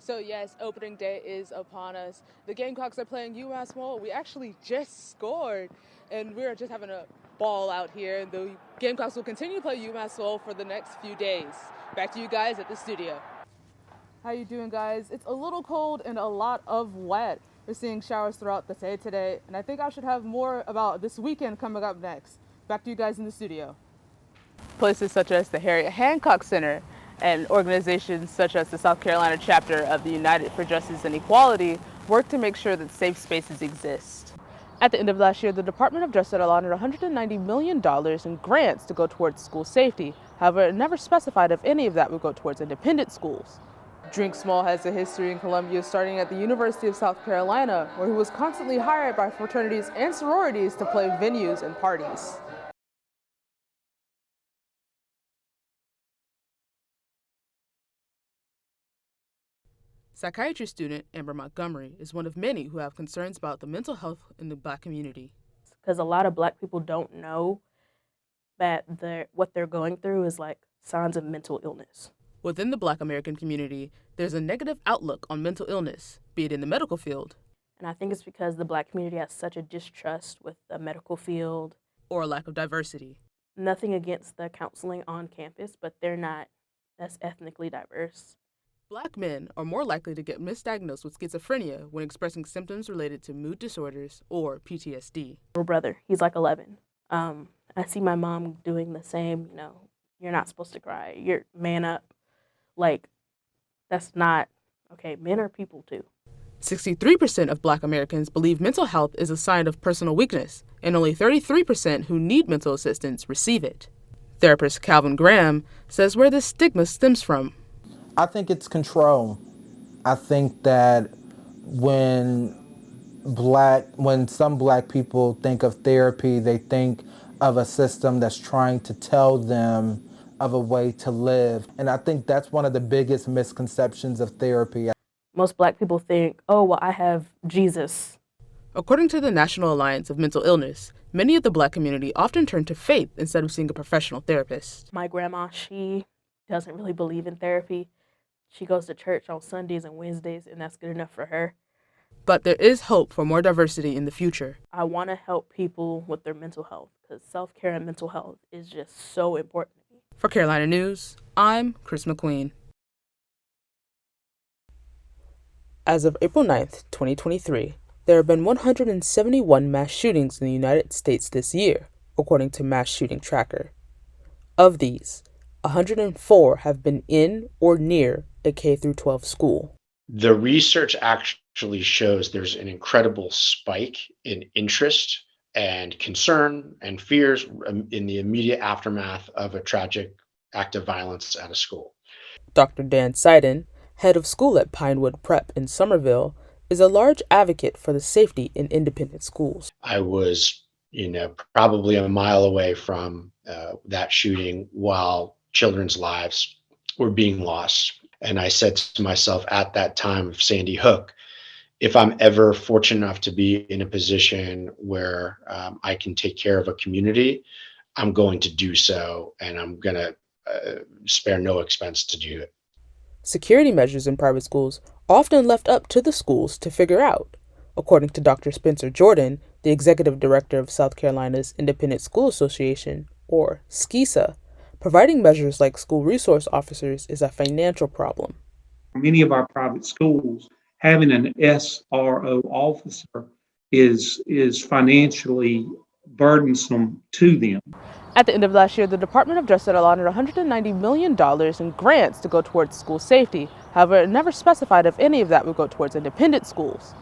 So yes, opening day is upon us. The Gamecocks are playing UMass Lowell. We actually just scored, and we're just having a ball out here. The Gamecocks will continue to play UMass Lowell for the next few days. Back to you guys at the studio. How you doing, guys? It's a little cold and a lot of wet. We're seeing showers throughout the day today, and I think I should have more about this weekend coming up next. Back to you guys in the studio. Places such as the Harriet Hancock Center and organizations such as the South Carolina chapter of the United for Justice and Equality work to make sure that safe spaces exist. At the end of last year, the Department of Justice allotted $190 million in grants to go towards school safety. However, it never specified if any of that would go towards independent schools. Drink Small has a history in Columbia, starting at the University of South Carolina, where he was constantly hired by fraternities and sororities to play venues and parties. Psychiatry student Amber Montgomery is one of many who have concerns about the mental health in the Black community. Because a lot of Black people don't know that what they're going through is like signs of mental illness. Within the Black American community, there's a negative outlook on mental illness, be it in the medical field. And I think it's because the Black community has such a distrust with the medical field. Or a lack of diversity. Nothing against the counseling on campus, but they're not as ethnically diverse. Black men are more likely to get misdiagnosed with schizophrenia when expressing symptoms related to mood disorders or PTSD. My brother, he's like 11. I see my mom doing the same, you're not supposed to cry, you're man up. Like, that's not, okay, men are people too. 63% of Black Americans believe mental health is a sign of personal weakness, and only 33% who need mental assistance receive it. Therapist Calvin Graham says where this stigma stems from. I think it's control. I think that when some Black people think of therapy, they think of a system that's trying to tell them of a way to live. And I think that's one of the biggest misconceptions of therapy. Most Black people think, oh, well, I have Jesus. According to the National Alliance of Mental Illness, many of the Black community often turn to faith instead of seeing a professional therapist. My grandma, she doesn't really believe in therapy. She goes to church on Sundays and Wednesdays, and that's good enough for her. But there is hope for more diversity in the future. I want to help people with their mental health because self-care and mental health is just so important to me. For Carolina News, I'm Chris McQueen. As of April 9th, 2023, there have been 171 mass shootings in the United States this year, according to Mass Shooting Tracker. Of these, 104 have been in or near a K-12 school. The research actually shows there's an incredible spike in interest and concern and fears in the immediate aftermath of a tragic act of violence at a school. Dr. Dan Seiden, head of school at Pinewood Prep in Somerville, is a large advocate for the safety in independent schools. I was, probably a mile away from that shooting while children's lives were being lost. And I said to myself at that time of Sandy Hook, if I'm ever fortunate enough to be in a position where I can take care of a community, I'm going to do so, and I'm going to spare no expense to do it. Security measures in private schools are often left up to the schools to figure out. According to Dr. Spencer Jordan, the executive director of South Carolina's Independent School Association, or SCISA, providing measures like school resource officers is a financial problem. Many of our private schools, having an SRO officer is financially burdensome to them. At the end of last year, the Department of Justice allotted $190 million in grants to go towards school safety. However, it never specified if any of that would go towards independent schools.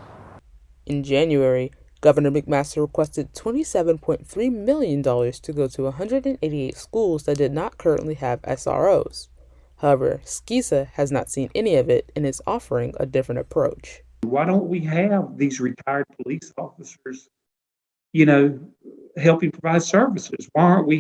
In January, Governor McMaster requested $27.3 million to go to 188 schools that did not currently have SROs. However, SCISA has not seen any of it and is offering a different approach. Why don't we have these retired police officers, helping provide services? Why aren't we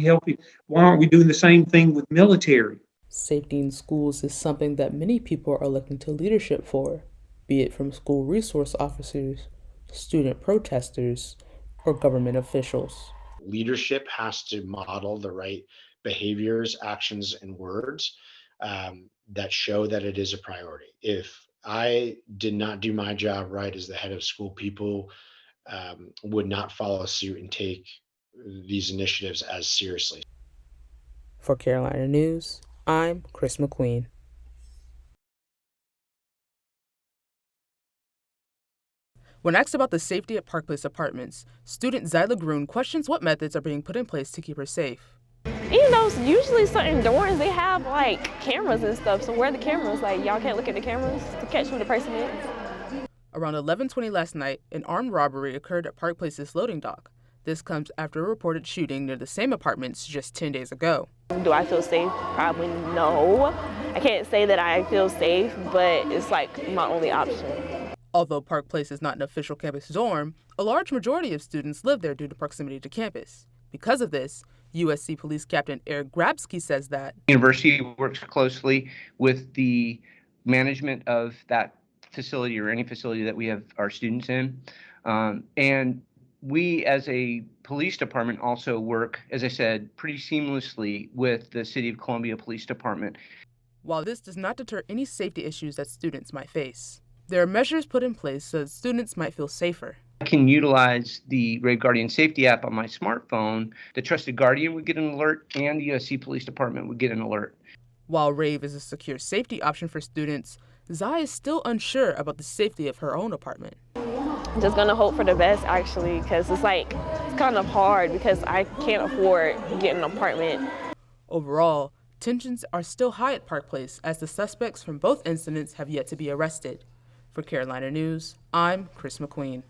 doing the same thing with military? Safety in schools is something that many people are looking to leadership for, be it from school resource officers, student protesters, or government officials. Leadership has to model the right behaviors, actions, and words that show that it is a priority. If I did not do my job right as the head of school. People would not follow suit and take these initiatives as seriously. For Carolina News, I'm Chris McQueen. When asked about the safety at Park Place Apartments, student Zyla Grun questions what methods are being put in place to keep her safe. You know, usually certain doors, they have like cameras and stuff. So where are the cameras? Like, y'all can't look at the cameras to catch who the person is? Around 11:20 last night, an armed robbery occurred at Park Place's loading dock. This comes after a reported shooting near the same apartments just 10 days ago. Do I feel safe? Probably no. I can't say that I feel safe, but it's like my only option. Although Park Place is not an official campus dorm, a large majority of students live there due to proximity to campus. Because of this, USC Police Captain Eric Grabsky says that the university works closely with the management of that facility or any facility that we have our students in. And we as a police department also work, as I said, pretty seamlessly with the City of Columbia Police Department. While this does not deter any safety issues that students might face, there are measures put in place so that students might feel safer. I can utilize the Rave Guardian Safety app on my smartphone. The Trusted Guardian would get an alert, and the USC Police Department would get an alert. While Rave is a secure safety option for students, Zai is still unsure about the safety of her own apartment. I'm just gonna hope for the best, actually, because it's kind of hard because I can't afford getting an apartment. Overall, tensions are still high at Park Place as the suspects from both incidents have yet to be arrested. For Carolina News, I'm Chris McQueen.